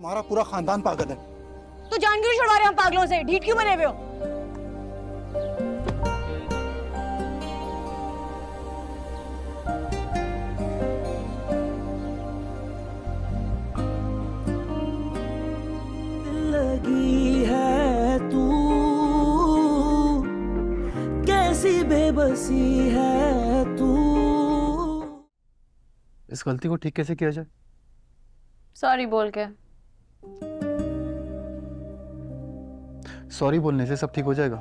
तुम्हारा पूरा खानदान पागल है। तो जान क्यों छुड़वा रहे हम पागलों से? ढीठ क्यों बने हुए हो? लगी है तू कैसी बेबसी है तू। इस गलती को ठीक कैसे किया जाए? सॉरी बोल के। सॉरी बोलने से सब ठीक हो जाएगा?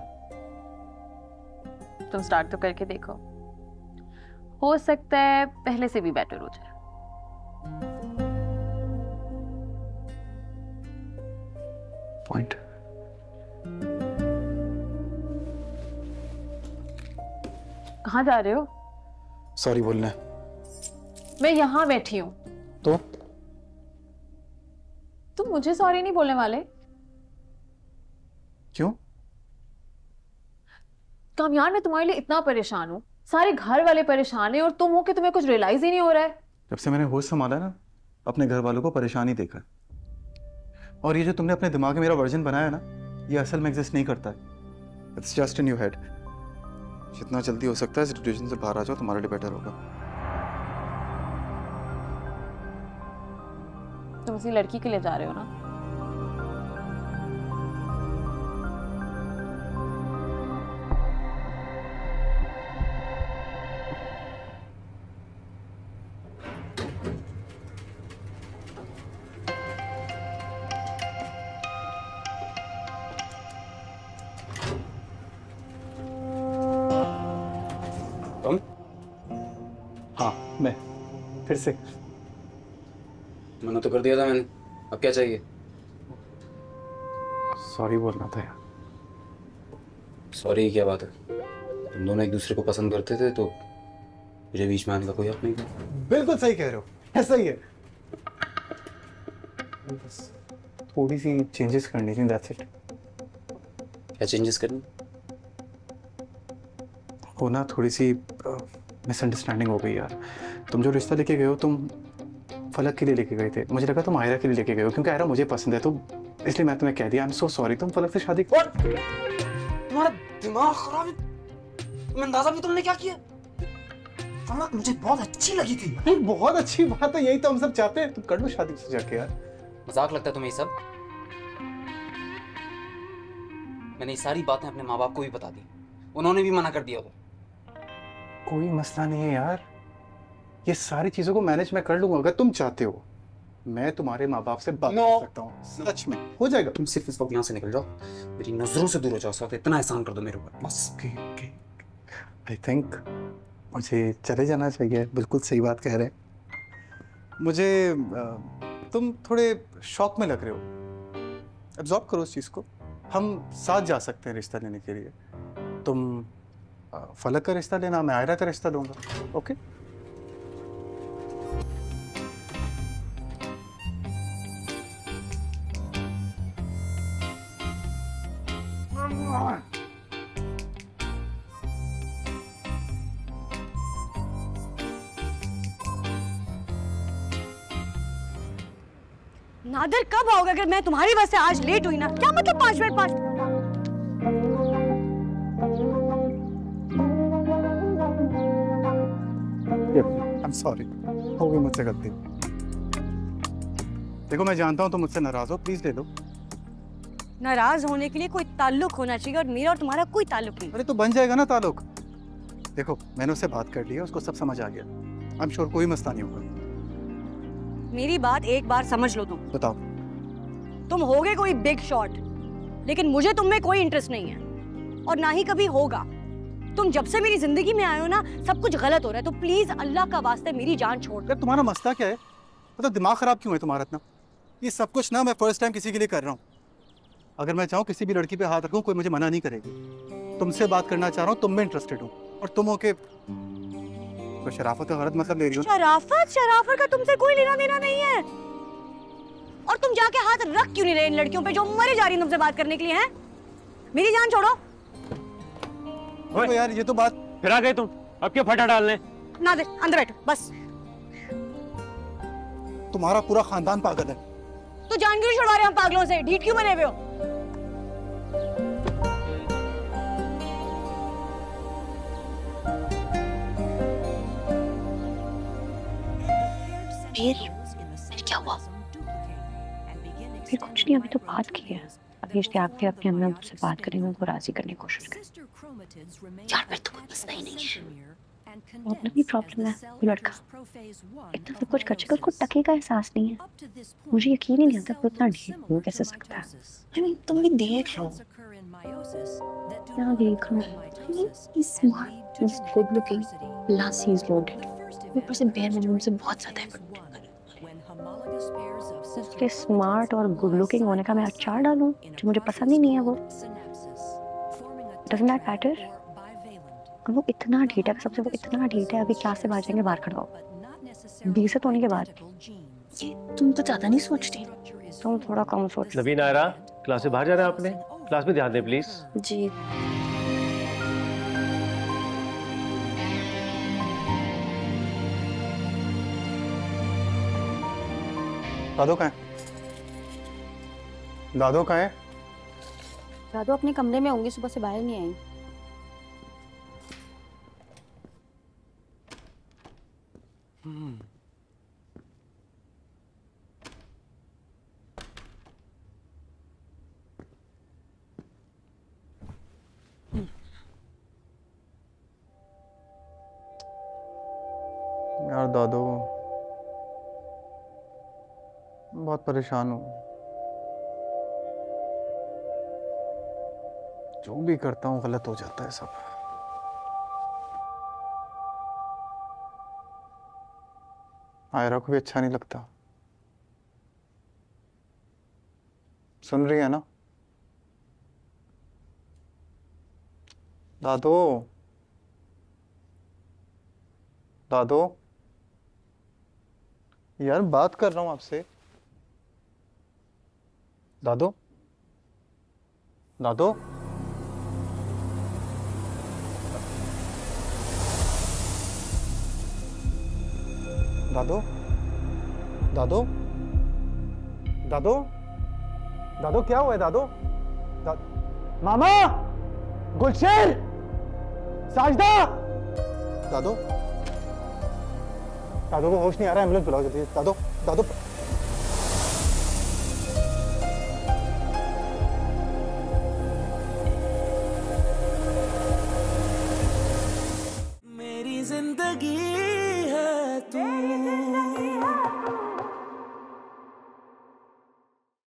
तुम स्टार्ट तो करके देखो, हो सकता है पहले से भी बेटर हो जाए। पॉइंट। कहाँ जा रहे हो? सॉरी बोलने। मैं यहाँ बैठी हूँ। तो तुम मुझे सॉरी नहीं बोलने वाले? क्यों? कामयान, मैं तुम्हारे लिए इतना परेशान हूँ, सारे घर वाले परेशान हैं और तुम हो कि तुम्हें कुछ रियलाइज ही नहीं हो रहा है। जब से मैंने होश संभाला ना, अपने घर वालों को परेशान ही देखा। और ये जो तुमने अपने दिमाग में मेरा वर्जन बनाया ना, ये असल में एग्जिस्ट नहीं करता है। It's just in your head. जितना जल्दी हो सकता है सिचुएशन से बाहर आ जाओ, तुम्हारे लिए बेटर होगा। तुम उसी लड़की के लिए जा रहे हो ना? हाँ, मैं फिर से मना तो कर दिया था मैंने, अब क्या चाहिए? सॉरी बोलना था यार। सॉरी की क्या बात है? तुम दोनों एक दूसरे को पसंद करते थे तो मुझे बीच में आने का कोई हक नहीं था। बिल्कुल सही कह रहे हो, ऐसा ही है। बस थोड़ी सी चेंजेस करनी थी, दैट्स इट। क्या चेंजेस करनी? वो ना थोड़ी सी मिसअंडरस्टैंडिंग हो गई यार। तुम जो रिश्ता लेके गए हो, तुम फलक के लिए लेके गए थे। मुझे लगा तुम आयरा के लिए लेके गए हो, क्योंकि आयरा मुझे पसंद है, तो इसलिए मैं तुम्हें कह दिया। I am so sorry. तुम फलक से शादी तुम्हारा दिमाग खराब है। तुम अंदाजा भी तुमने क्या किया? फलक मुझे बहुत अच्छी लगी थी। बहुत अच्छी बात है, यही तो हम सब चाहते हैं। तुम कर लो शादी से जाके यार। मजाक लगता है तुम्हें ये सब? मैंने ये सारी बातें अपने माँ बाप को भी बता दी, उन्होंने भी मना कर दिया उधर। कोई मसला नहीं है यार, ये सारी चीजों को मैनेज मैं कर लूंगा अगर तुम चाहते हो। मैं तुम्हारे माँ बाप से बात कर सकता हूँ, सच में हो जाएगा। तुम सिर्फ इस वक्त यहाँ से निकल जाओ, मेरी नजरों से दूर हो जाओ। साथ इतना एहसान कर दो मेरे ऊपर बस। आई थिंक मुझे चले जाना चाहिए। बिल्कुल सही बात कह रहे हैं। मुझे तुम थोड़े शौक में लग रहे हो। एब्जॉर्ब करो उस चीज को। हम साथ जा सकते हैं रिश्ता लेने के लिए। तुम फलक का रिश्ता लेना, मैं आयरा का रिश्ता लूंगा। ओके? नादिर, कब आओगे? अगर मैं तुम्हारी वजह से आज लेट हुई ना, क्या मतलब 5 मिनट 5 आई एम सॉरी, हो गई मुझसे गलती। देखो मैं जानता हूँ तुम मुझसे नाराज हो, प्लीज ले लो। नाराज होने के लिए कोई ताल्लुक होना चाहिए, और मेरा और तुम्हारा कोई ताल्लुक नहीं। अरे तो बन जाएगा ना ताल्लुक। देखो मैंने उससे बात कर ली है, उसको सब समझ आ गया। आई एम श्योर कोई मसला नहीं होगा। मेरी बात एक बार समझ लो। तुम बताओ। तुम होगे कोई बिग शॉट, लेकिन मुझे तुम में कोई इंटरेस्ट नहीं है, और ना ही कभी होगा। तुम जब से मेरी जिंदगी में आए हो ना, सब कुछ गलत हो रहा है। तो प्लीज अल्लाह का वास्ते मेरी जान छोड़ दो। तुम्हारा मसला क्या है? मतलब दिमाग खराब क्यों है तुम्हारा इतना? ये सब कुछ ना मैं फर्स्ट टाइम किसी के लिए कर रहा हूँ। अगर मैं चाहूँ किसी भी लड़की पे हाथ रखूँ, कोई मुझे मना नहीं करेगी। तुमसे बात करना चाह रहा हूँ, तुम में इंटरेस्टेड हूँ, और तुम हो के तो शराफत का गलत मतलब ले रही हो। शराफत का तुमसे कोई लेना देना नहीं है। और तुम जाके हाथ रख क्यों नहीं रहे इन लड़कियों पे जो मरे जा रही हैं तुमसे बात करने के लिए? हैं? मेरी जान छोड़ो। तो यार ये तो बात फिर आ गए तुम, अब क्या फटा डालने? नादिर अंदर बैठो बस। तुम्हारा पूरा खानदान पागल है। तो जान क्यों छुड़वा रहे हम पागलों से? ढीठ क्यों बने हुए हो? फिर क्या हुआ? फिर कुछ नहीं, अभी तो बात की है। अभी इश्तियाक भी अपने अम्मी अब्बू से बात करेंगे, उनको राजी करने की कोशिश करें। यार फिर तो कोई मसला ही नहीं है। प्रॉब्लम ही प्रॉब्लम है। वो लड़का इतना सब कुछ कर चुका, उसको टके का एहसास नहीं है। मुझे यकीन ही नहीं आता वो इतना ढीठ हो कैसे सकता है। I mean, तुम भी देख लो। क्या देख लो? He's smart, he's good looking, plus he's loaded. ऊपर से बेयर मिनिमम से बहुत ज्यादा एफर्ट कर रहा है। उसके स्मार्ट और गुड लुकिंग होने का मैं अचार डालूं जो मुझे पसंद ही नहीं है वो। Doesn't that matter? वो इतना ढीठ है, सबसे वो इतना ढीठ है, अभी क्लास से बाहर जाएंगे, बाहर खड़ा हो 20 होने के बाद। ये तुम तो ज्यादा नहीं सोचती, तुम थोड़ा कम सोच। नवीन आयरा, क्लास से बाहर जा रहा है आपने? क्लास में ध्यान दें प्लीज। जी दादो कहाँ है? दादो कहाँ है? दादू अपने कमरे में होंगे, सुबह से बाहर नहीं आई। यार दादो, बहुत परेशान हूँ। जो भी करता हूँ गलत हो जाता है सब। आयरा को भी अच्छा नहीं लगता। सुन रही है ना दादो? दादो यार, बात कर रहा हूं आपसे। दादो, दादो, दादो, दादो, दादो, दादो क्या हुआ है दादो? मामा, गुलशेर, साजदा, दादो, दादो को होश नहीं आ रहा है, एम्बुलेंस बुलाओ जल्दी। दादो, दादो।